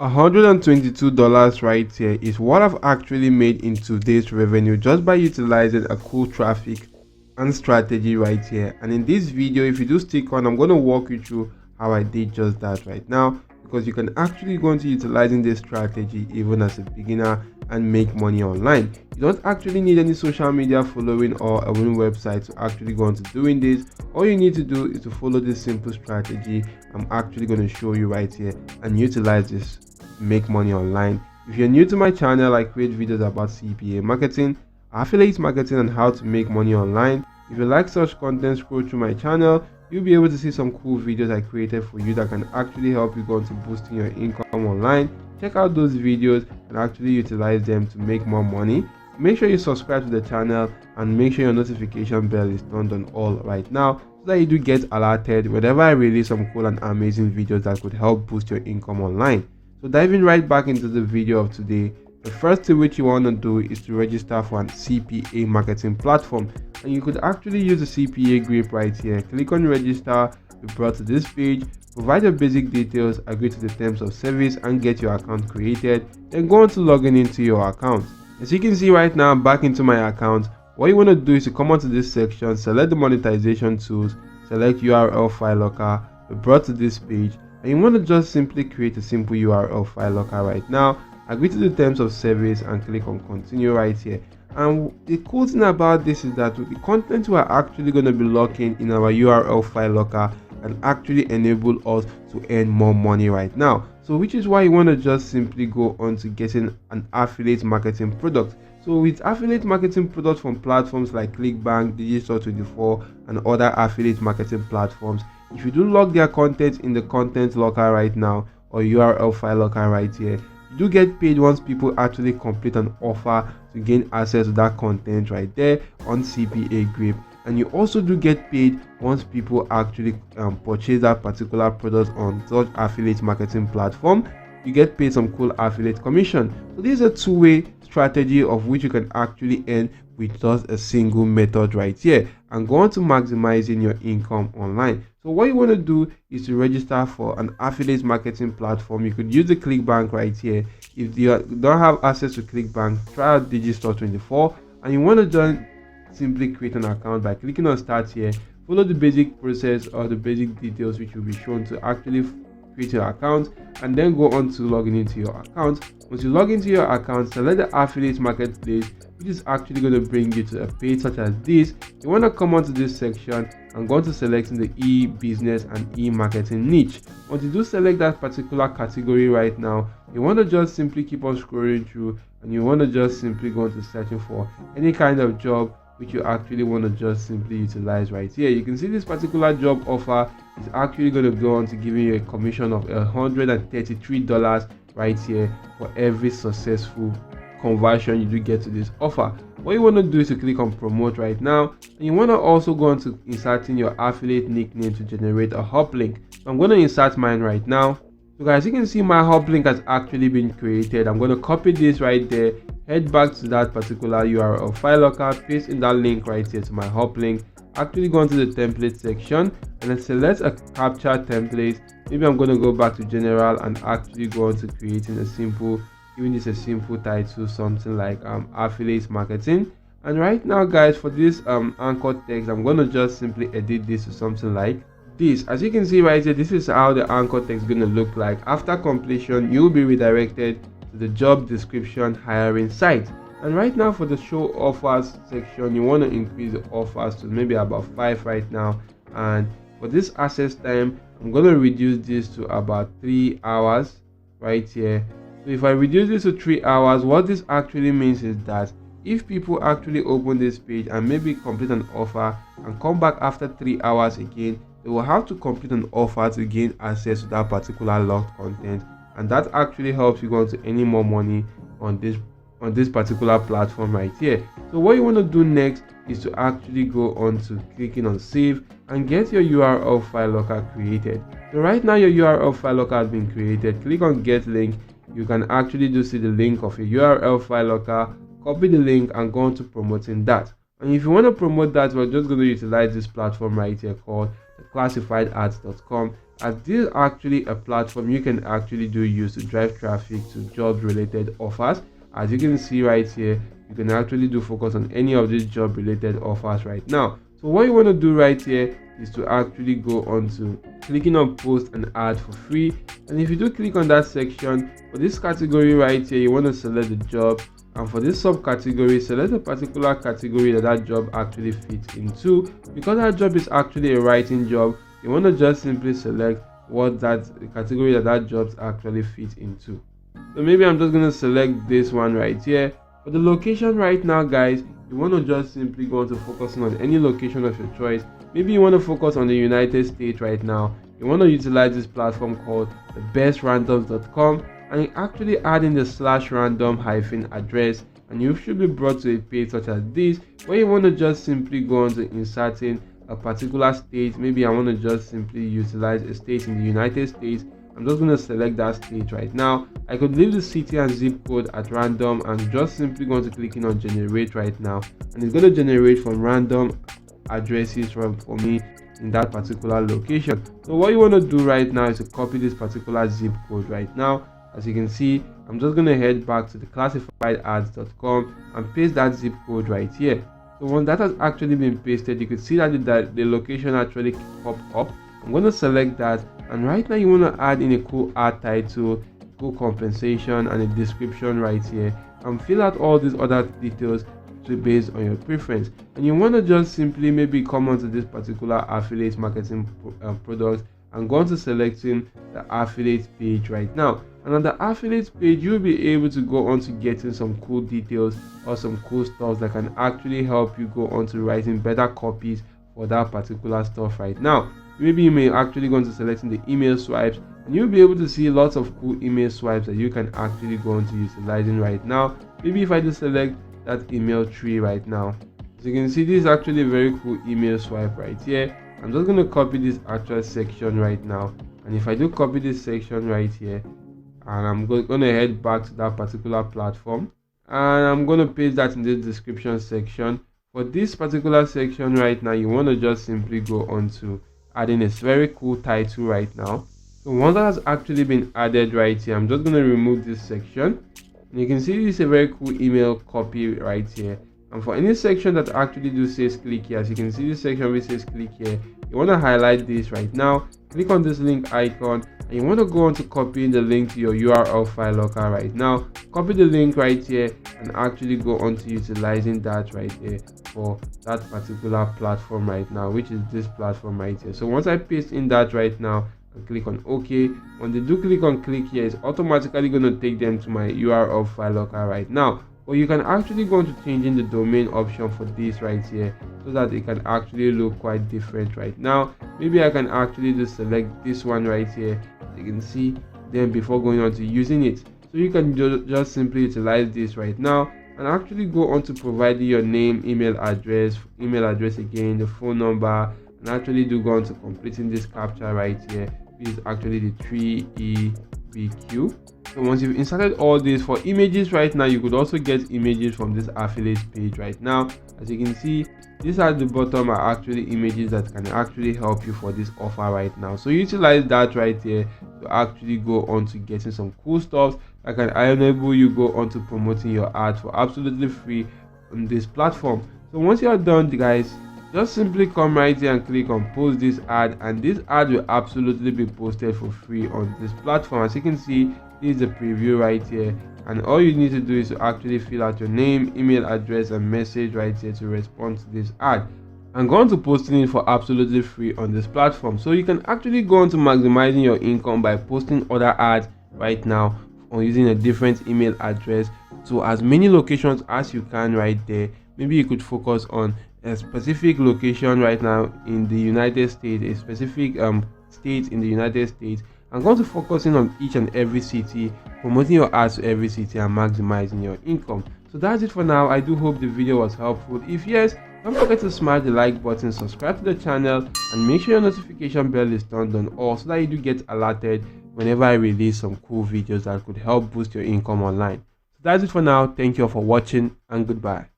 $122 right here is what I've actually made in today's revenue just by utilizing a cool traffic and strategy right here. And in this video, if you do stick on, I'm going to walk you through how I did just that right now, because you can actually go into utilizing this strategy even as a beginner and make money online. You don't actually need any social media following or a own website to actually go into doing this. All you need to do is to follow this simple strategy I'm actually going to show you right here and utilize this to make money online. If you're new to my channel, I create videos about CPA marketing, affiliate marketing, and how to make money online. If you like such content, scroll through my channel. You'll be able to see some cool videos I created for you that can actually help you go into boosting your income online. Check out those videos and actually utilize them to make more money. Make sure you subscribe to the channel and make sure your notification bell is turned on all right now, so that you do get alerted whenever I release some cool and amazing videos that could help boost your income online. So diving right back into the video of today, the first thing which you want to do is to register for an CPA marketing platform, and you could actually use the CPAGrip right here. Click on register, be brought to this page, provide your basic details, agree to the terms of service, and get your account created. Then go on to logging into your account. As you can see right now, I'm back into my account. What you want to do is to come onto this section, select the monetization tools, select URL file locker, be brought to this page, and you want to just simply create a simple URL file locker right now. Agree to the terms of service and click on continue right here. And the cool thing about this is that with the content we are actually going to be locking in our URL file locker and actually enable us to earn more money right now. So which is why you want to just simply go on to getting an affiliate marketing product. So with affiliate marketing products from platforms like ClickBank, Digital24, and other affiliate marketing platforms, if you do log their content in the content locker right now or URL file locker right here, you do get paid once people actually complete an offer to gain access to that content right there on CPAGrip. And you also do get paid once people actually purchase that particular product on such affiliate marketing platform. You get paid some cool affiliate commission. So this is a two-way strategy of which you can actually earn with just a single method right here and go on to maximizing your income online. So what you want to do is to register for an affiliate marketing platform. You could use the ClickBank right here. If you don't have access to ClickBank, try out Digital24, and you want to join, simply create an account by clicking on start here. Follow the basic process or the basic details which will be shown to actually create your account, and then go on to logging into your account. Once you log into your account, select the affiliate marketplace, which is actually going to bring you to a page such as this. You want to come onto this section and go to selecting the e-business and e-marketing niche. Once you do select that particular category right now, you want to just simply keep on scrolling through, and you want to just simply go into searching for any kind of job which you actually want to just simply utilize right here. You can see this particular job offer is actually going to go on to giving you a commission of $133 right here for every successful conversion you do get to this offer. What you want to do is to click on promote right now, and you want to also go on to inserting your affiliate nickname to generate a hop link. So I'm going to insert mine right now. So guys, you can see my hop link has actually been created. I'm going to copy this right there, head back to that particular URL file locker, paste in that link right here to my hop link, actually go into the template section and then select a capture template. Maybe I'm going to go back to general and actually go on to creating a simple, giving this a simple title, something like affiliate marketing. And right now guys, for this anchor text, I'm going to just simply edit this to something like this. As you can see right here, this is how the anchor text is going to look like. After completion, you will be redirected to the job description hiring site. And right now for the show offers section, you want to increase the offers to maybe about 5 right now. And for this access time, I'm going to reduce this to about 3 hours right here. So if I reduce this to 3 hours, what this actually means is that if people actually open this page and maybe complete an offer and come back after 3 hours again, they will have to complete an offer to gain access to that particular locked content. And that actually helps you go into any more money on this particular platform right here. So what you want to do next is to actually go on to clicking on save and get your URL file locker created. So right now your URL file locker has been created. Click on get link. You can actually do see the link of your URL file locker, copy the link and go on to promoting that. And if you want to promote that, we're just going to utilize this platform right here called classifiedads.com. as this is actually a platform you can actually use to drive traffic to job related offers. As you can see right here, you can actually focus on any of these job related offers right now. So what you want to do right here is to actually go on to clicking on post an ad for free, and if you do click on that section, for this category right here you want to select the job, and for this subcategory select a particular category that job actually fits into. Because that job is actually a writing job, you want to just simply select what that category that jobs actually fit into. So maybe I'm just going to select this one right here. For the location right now, guys, you want to just simply go on to focusing on any location of your choice. Maybe you want to focus on the United States right now. You want to utilize this platform called thebestrandoms.com, and you actually add in the /random-address, and you should be brought to a page such as this, where you want to just simply go on to inserting a particular state. Maybe I want to just simply utilize a state in the United States. I'm just going to select that state right now. I could leave the city and zip code at random and just simply going to clicking on generate right now, and it's going to generate from random addresses for me in that particular location. So what you want to do right now is to copy this particular zip code right now. As you can see, I'm just going to head back to the classifiedads.com and paste that zip code right here. So once that has actually been pasted, you can see that the location actually popped up. I'm going to select that, and right now you want to add in a cool ad title, cool compensation, and a description right here, and fill out all these other details based on your preference. And you want to just simply maybe come onto this particular affiliate marketing product and go on to selecting the affiliate page right now. And on the affiliate page, you'll be able to go on to getting some cool details or some cool stuff that can actually help you go on to writing better copies for that particular stuff right now. Maybe you may actually go on to selecting the email swipes, and you'll be able to see lots of cool email swipes that you can actually go on to utilizing right now. Maybe if I just select that email tree right now, as you can see, this is actually a very cool email swipe right here. I'm just going to copy this actual section right now, and if I do copy this section right here, and I'm going to head back to that particular platform, and I'm going to paste that in the description section. For this particular section right now, you want to just simply go on to adding a very cool title right now. So once that has actually been added right here, I'm just going to remove this section, and you can see this is a very cool email copy right here. And for any section that actually says click here, as you can see this section which says click here, you want to highlight this right now, click on this link icon, and you want to go on to copy the link to your URL file locker right now. Copy the link right here and actually go on to utilizing that right here for that particular platform right now, which is this platform right here. So once I paste in that right now and click on OK, when they do click on click here, it's automatically going to take them to my URL file locker right now. But you can actually go into changing the domain option for this right here, so that it can actually look quite different right now. Maybe I can actually just select this one right here, as you can see, then before going on to using it. So you can just simply utilize this right now and actually go on to providing your name, email address again, the phone number, and actually do go on to completing this captcha right here, which is actually the 3EBQ. So once you've inserted all this, for images right now, you could also get images from this affiliate page right now. As you can see, these at the bottom are actually images that can actually help you for this offer right now. So utilize that right here to actually go on to getting some cool stuff that can enable you go on to promoting your ad for absolutely free on this platform. So once you are done, guys, just simply come right here and click on post this ad, and this ad will absolutely be posted for free on this platform. As you can see, this is the preview right here, and all you need to do is to actually fill out your name, email address, and message right here to respond to this ad, and go on to posting it for absolutely free on this platform. So you can actually go on to maximizing your income by posting other ads right now or using a different email address to as many locations as you can right there. Maybe you could focus on a specific location right now in the United States, a specific state in the United States, and go to focusing on each and every city, promoting your ads to every city and maximizing your income. So that's it for now. I do hope the video was helpful. If yes, don't forget to smash the like button, subscribe to the channel, and make sure your notification bell is turned on all so that you do get alerted whenever I release some cool videos that could help boost your income online. So that's it for now. Thank you all for watching, and goodbye.